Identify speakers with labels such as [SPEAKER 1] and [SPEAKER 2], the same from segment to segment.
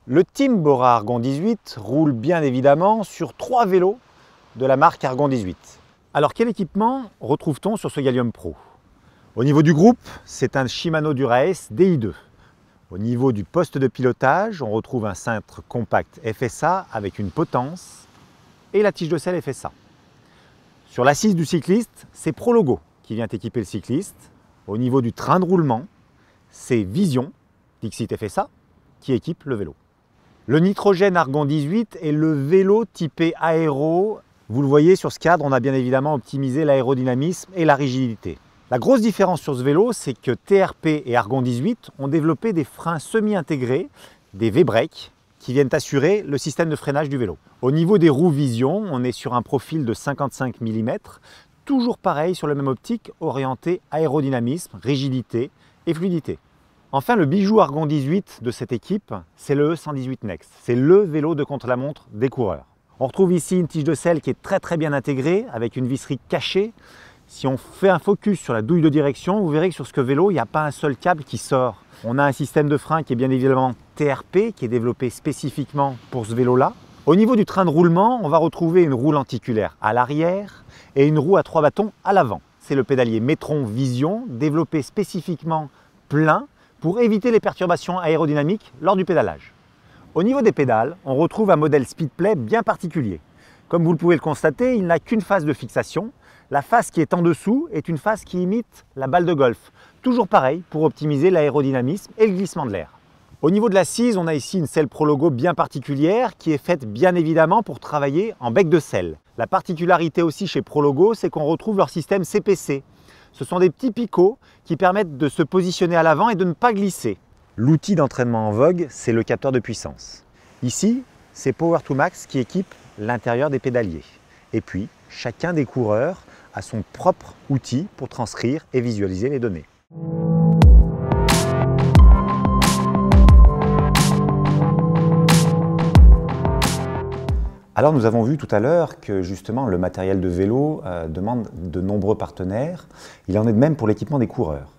[SPEAKER 1] Le team Bora Argon 18 roule bien évidemment sur 3 vélos de la marque Argon 18. Alors quel équipement retrouve-t-on sur ce Gallium Pro? Au niveau du groupe, c'est un Shimano Dura-Ace Di2. Au niveau du poste de pilotage, on retrouve un cintre compact FSA avec une potence et la tige de selle FSA. Sur l'assise du cycliste, c'est Prologo qui vient équiper le cycliste. Au niveau du train de roulement, c'est Vision Dixit FSA qui équipe le vélo. Le Nitrogène Argon 18 est le vélo typé aéro. Vous le voyez sur ce cadre, on a bien évidemment optimisé l'aérodynamisme et la rigidité. La grosse différence sur ce vélo, c'est que TRP et Argon 18 ont développé des freins semi-intégrés, des V-Brake, qui viennent assurer le système de freinage du vélo. Au niveau des roues Vision, on est sur un profil de 55 mm, toujours pareil sur le même optique, orienté aérodynamisme, rigidité et fluidité. Enfin, le bijou Argon 18 de cette équipe, c'est le E118 Next. C'est le vélo de contre-la-montre des coureurs. On retrouve ici une tige de selle qui est très bien intégrée, avec une visserie cachée. Si on fait un focus sur la douille de direction, vous verrez que sur ce vélo, il n'y a pas un seul câble qui sort. On a un système de frein qui est bien évidemment TRP, qui est développé spécifiquement pour ce vélo-là. Au niveau du train de roulement, on va retrouver une roue lenticulaire à l'arrière et une roue à 3 bâtons à l'avant. C'est le pédalier Metron Vision, développé spécifiquement plein pour éviter les perturbations aérodynamiques lors du pédalage. Au niveau des pédales, on retrouve un modèle Speedplay bien particulier. Comme vous le pouvez le constater, il n'a qu'une phase de fixation. La phase qui est en dessous est une phase qui imite la balle de golf. Toujours pareil pour optimiser l'aérodynamisme et le glissement de l'air. Au niveau de l'assise, on a ici une selle Prologo bien particulière qui est faite bien évidemment pour travailler en bec de selle. La particularité aussi chez Prologo, c'est qu'on retrouve leur système CPC. Ce sont des petits picots qui permettent de se positionner à l'avant et de ne pas glisser. L'outil d'entraînement en vogue, c'est le capteur de puissance. Ici, c'est Power2Max qui équipe l'intérieur des pédaliers. Et puis, chacun des coureurs a son propre outil pour transcrire et visualiser les données. Alors nous avons vu tout à l'heure que justement le matériel de vélo demande de nombreux partenaires. Il en est de même pour l'équipement des coureurs.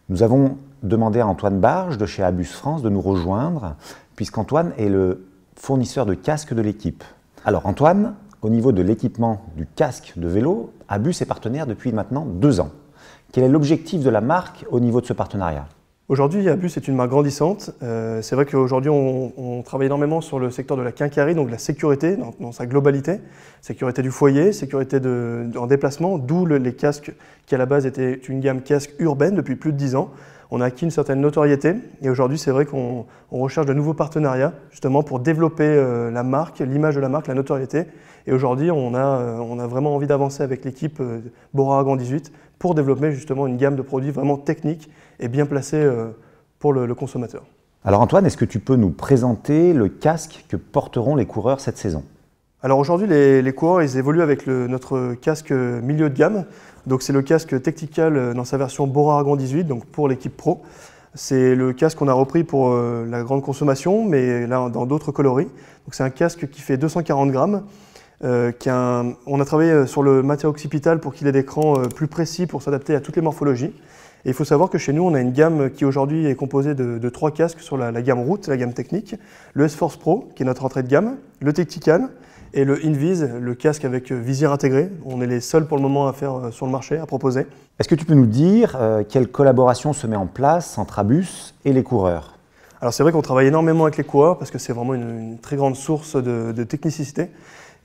[SPEAKER 1] Nous avons demandé à Antoine Barge de chez Abus France de nous rejoindre, puisqu'Antoine est le fournisseur de casques de l'équipe. Alors Antoine, au niveau de l'équipement du casque de vélo, Abus est partenaire depuis maintenant 2 ans. Quel est l'objectif de la marque au niveau de ce partenariat?
[SPEAKER 2] Aujourd'hui, Abus est une marque grandissante. C'est vrai qu'aujourd'hui, on travaille énormément sur le secteur de la quincaillerie, donc la sécurité dans sa globalité. Sécurité du foyer, sécurité en déplacement, d'où les casques qui à la base étaient une gamme casque urbaine depuis plus de 10 ans. On a acquis une certaine notoriété et aujourd'hui, c'est vrai qu'on recherche de nouveaux partenariats justement pour développer la marque, l'image de la marque, la notoriété. Et aujourd'hui, on a vraiment envie d'avancer avec l'équipe Bora Argon 18 pour développer justement une gamme de produits vraiment techniques et bien placés pour le consommateur.
[SPEAKER 1] Alors Antoine, est-ce que tu peux nous présenter le casque que porteront les coureurs cette saison?
[SPEAKER 2] Alors aujourd'hui, les coureurs ils évoluent avec notre casque milieu de gamme. Donc c'est le casque Tactical dans sa version Bora Argon 18, donc pour l'équipe pro. C'est le casque qu'on a repris pour la grande consommation, mais là dans d'autres coloris. Donc c'est un casque qui fait 240 grammes. On a travaillé sur le matériau occipital pour qu'il ait des crans plus précis pour s'adapter à toutes les morphologies. Et il faut savoir que chez nous, on a une gamme qui aujourd'hui est composée de 3 casques sur la gamme route, la gamme technique, le S-Force Pro, qui est notre entrée de gamme, le Tactical et le Invis, le casque avec visière intégrée. On est les seuls pour le moment à faire sur le marché, à proposer.
[SPEAKER 1] Est-ce que tu peux nous dire quelle collaboration se met en place entre Abus et les coureurs?
[SPEAKER 2] Alors c'est vrai qu'on travaille énormément avec les coureurs parce que c'est vraiment une très grande source de technicité.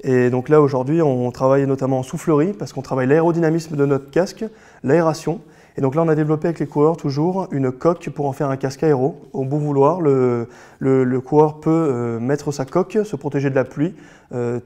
[SPEAKER 2] Et donc là aujourd'hui, on travaille notamment en soufflerie parce qu'on travaille l'aérodynamisme de notre casque, l'aération. Et donc là, on a développé avec les coureurs toujours une coque pour en faire un casque aéro. Au bon vouloir, le coureur peut mettre sa coque, se protéger de la pluie,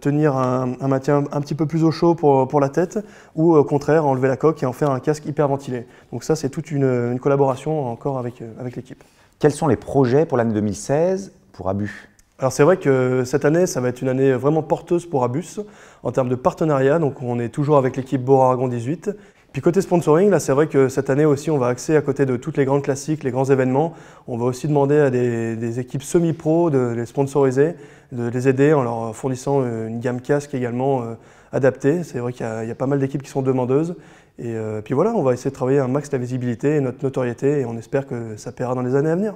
[SPEAKER 2] tenir un maintien un petit peu plus au chaud pour la tête, ou au contraire, enlever la coque et en faire un casque hyper ventilé. Donc ça, c'est toute une collaboration encore avec l'équipe.
[SPEAKER 1] Quels sont les projets pour l'année 2016 pour Abus?
[SPEAKER 2] Alors c'est vrai que cette année, ça va être une année vraiment porteuse pour Abus en termes de partenariat. Donc on est toujours avec l'équipe Bora Argon 18. Puis côté sponsoring, là c'est vrai que cette année aussi on va axer à côté de toutes les grandes classiques, les grands événements. On va aussi demander à des équipes semi-pro de les sponsoriser, de les aider en leur fournissant une gamme casque également adaptée. C'est vrai qu'il y a pas mal d'équipes qui sont demandeuses. Et puis voilà, on va essayer de travailler un max la visibilité et notre notoriété et on espère que ça paiera dans les années à venir.